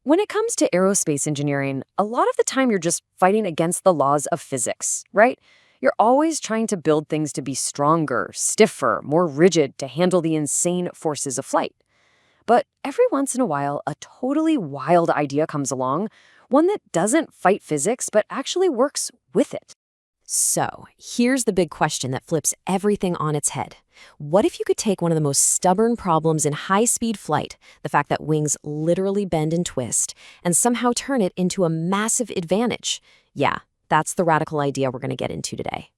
When it comes to aerospace engineering, a lot of the time you're just fighting against the laws of physics, right? You're always trying to build things to be stronger, stiffer, more rigid to handle the insane forces of flight. But every once in a while, a totally wild idea comes along, one that doesn't fight physics but actually works with it. So, here's the big question that flips everything on its head. What if you could take one of the most stubborn problems in high-speed flight, the fact that wings literally bend and twist, and somehow turn it into a massive advantage? Yeah, that's the radical idea we're going to get into today.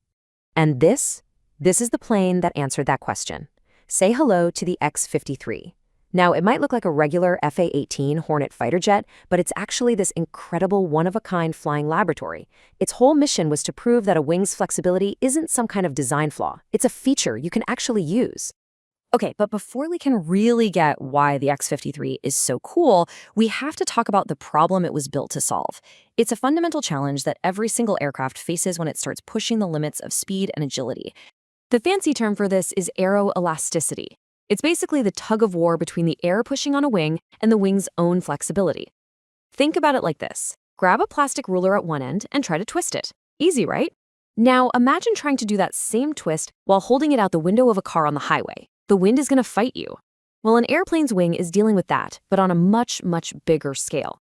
And this is the plane that answered that question. Say hello to the X-53. Now, it might look like a regular FA-18 Hornet fighter jet, but it's actually this incredible one-of-a-kind flying laboratory. Its whole mission was to prove that a wing's flexibility isn't some kind of design flaw. It's a feature you can actually use. Okay, but before we can really get why the X-53 is so cool, we have to talk about the problem it was built to solve. It's a fundamental challenge that every single aircraft faces when it starts pushing the limits of speed and agility. The fancy term for this is aeroelasticity. It's basically the tug-of-war between the air pushing on a wing and the wing's own flexibility. Think about it like this. Grab a plastic ruler at one end and try to twist it. Easy, right? Now, imagine trying to do that same twist while holding it out the window of a car on the highway. The wind is going to fight you. Well, an airplane's wing is dealing with that, but on a much, much bigger scale.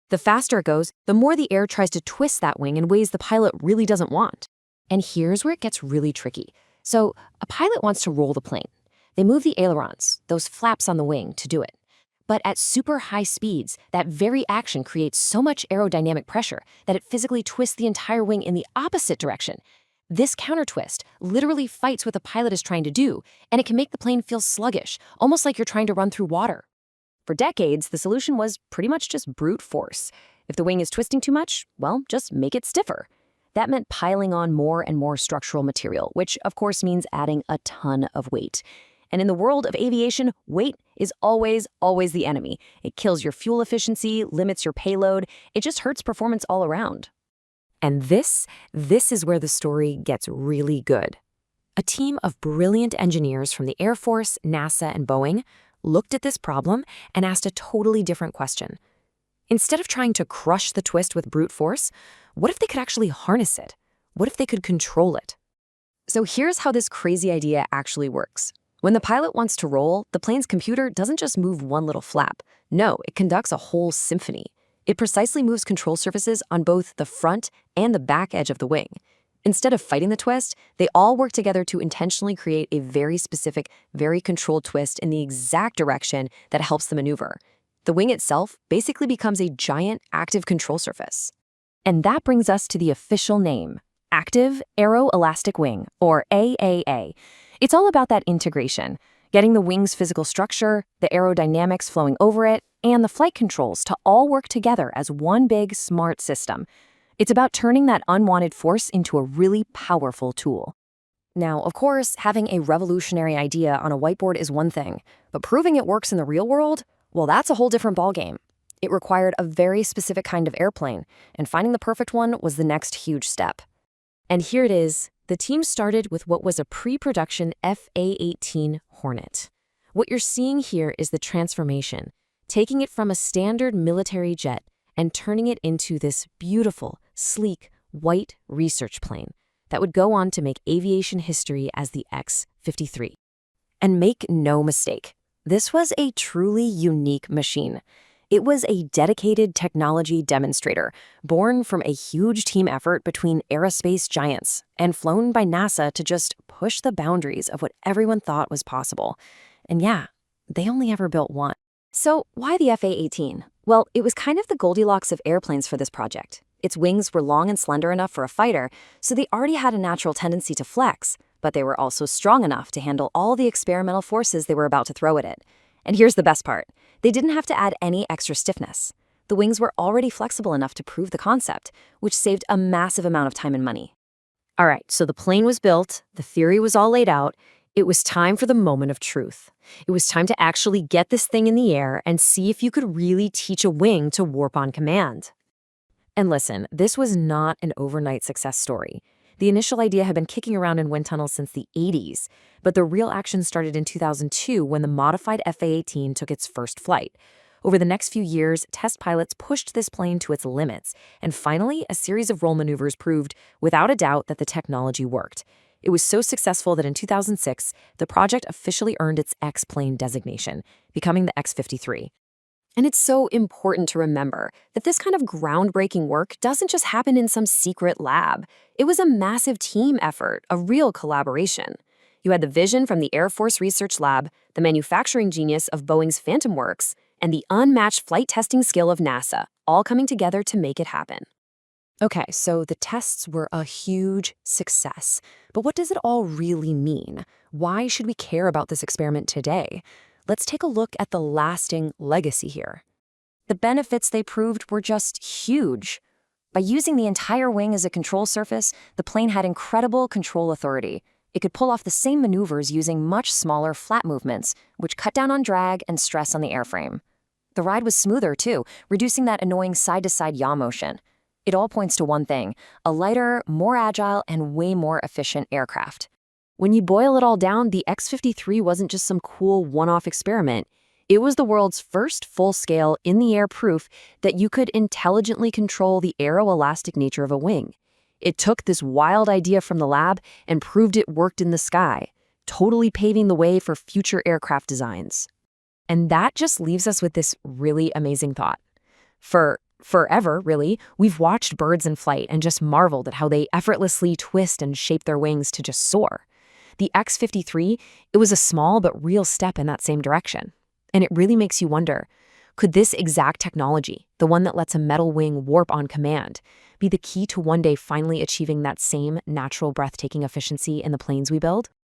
The faster it goes, the more the air tries to twist that wing in ways the pilot really doesn't want. And here's where it gets really tricky. So, a pilot wants to roll the plane. They move the ailerons, those flaps on the wing, to do it. But at super high speeds, that very action creates so much aerodynamic pressure that it physically twists the entire wing in the opposite direction. This counter-twist literally fights what the pilot is trying to do, and it can make the plane feel sluggish, almost like you're trying to run through water. For decades, the solution was pretty much just brute force. If the wing is twisting too much, well, just make it stiffer. That meant piling on more and more structural material, which of course means adding a ton of weight. And in the world of aviation, weight is always the enemy. It kills your fuel efficiency, limits your payload. It just hurts performance all around. And this is where the story gets really good. A team of brilliant engineers from the Air Force, NASA, and Boeing looked at this problem and asked a totally different question. Instead of trying to crush the twist with brute force, what if they could actually harness it? What if they could control it? So here's how this crazy idea actually works. When the pilot wants to roll, the plane's computer doesn't just move one little flap. No, it conducts a whole symphony. It precisely moves control surfaces on both the front and the back edge of the wing. Instead of fighting the twist, they all work together to intentionally create a very specific, very controlled twist in the exact direction that helps the maneuver. The wing itself basically becomes a giant active control surface. And that brings us to the official name, Active Aeroelastic Wing, or AAA. It's all about that integration, getting the wing's physical structure, the aerodynamics flowing over it, and the flight controls to all work together as one big, smart system. It's about turning that unwanted force into a really powerful tool. Now, of course, having a revolutionary idea on a whiteboard is one thing, but proving it works in the real world, well, that's a whole different ballgame. It required a very specific kind of airplane, and finding the perfect one was the next huge step. And here it is. The team started with what was a pre-production FA-18 Hornet. What you're seeing here is the transformation, taking it from a standard military jet and turning it into this beautiful, sleek, white research plane that would go on to make aviation history as the X-53. And make no mistake, this was a truly unique machine. It was a dedicated technology demonstrator, born from a huge team effort between aerospace giants and flown by NASA to just push the boundaries of what everyone thought was possible. And yeah, they only ever built one. So why the FA-18? Well, it was kind of the Goldilocks of airplanes for this project. Its wings were long and slender enough for a fighter, so they already had a natural tendency to flex, but they were also strong enough to handle all the experimental forces they were about to throw at it. And here's the best part. They didn't have to add any extra stiffness. The wings were already flexible enough to prove the concept, which saved a massive amount of time and money. All right, so the plane was built, the theory was all laid out. It was time for the moment of truth. It was time to actually get this thing in the air and see if you could really teach a wing to warp on command. And listen, this was not an overnight success story. The initial idea had been kicking around in wind tunnels since the 80s, but the real action started in 2002 when the modified FA-18 took its first flight. Over the next few years, test pilots pushed this plane to its limits, and finally, a series of roll maneuvers proved, without a doubt, that the technology worked. It was so successful that in 2006, the project officially earned its X-plane designation, becoming the X-53. And it's so important to remember that this kind of groundbreaking work doesn't just happen in some secret lab. It was a massive team effort, a real collaboration. You had the vision from the Air Force Research Lab, the manufacturing genius of Boeing's Phantom Works, and the unmatched flight testing skill of NASA, all coming together to make it happen. Okay, so the tests were a huge success. But what does it all really mean? Why should we care about this experiment today? Let's take a look at the lasting legacy here. The benefits they proved were just huge. By using the entire wing as a control surface, the plane had incredible control authority. It could pull off the same maneuvers using much smaller flat movements, which cut down on drag and stress on the airframe. The ride was smoother, too, reducing that annoying side-to-side yaw motion. It all points to one thing: a lighter, more agile, and way more efficient aircraft. When you boil it all down, the X-53 wasn't just some cool one-off experiment. It was the world's first full-scale, in-the-air proof that you could intelligently control the aeroelastic nature of a wing. It took this wild idea from the lab and proved it worked in the sky, totally paving the way for future aircraft designs. And that just leaves us with this really amazing thought. For forever, really, we've watched birds in flight and just marveled at how they effortlessly twist and shape their wings to just soar. The X-53, it was a small but real step in that same direction. And it really makes you wonder, could this exact technology, the one that lets a metal wing warp on command, be the key to one day finally achieving that same natural breathtaking efficiency in the planes we build?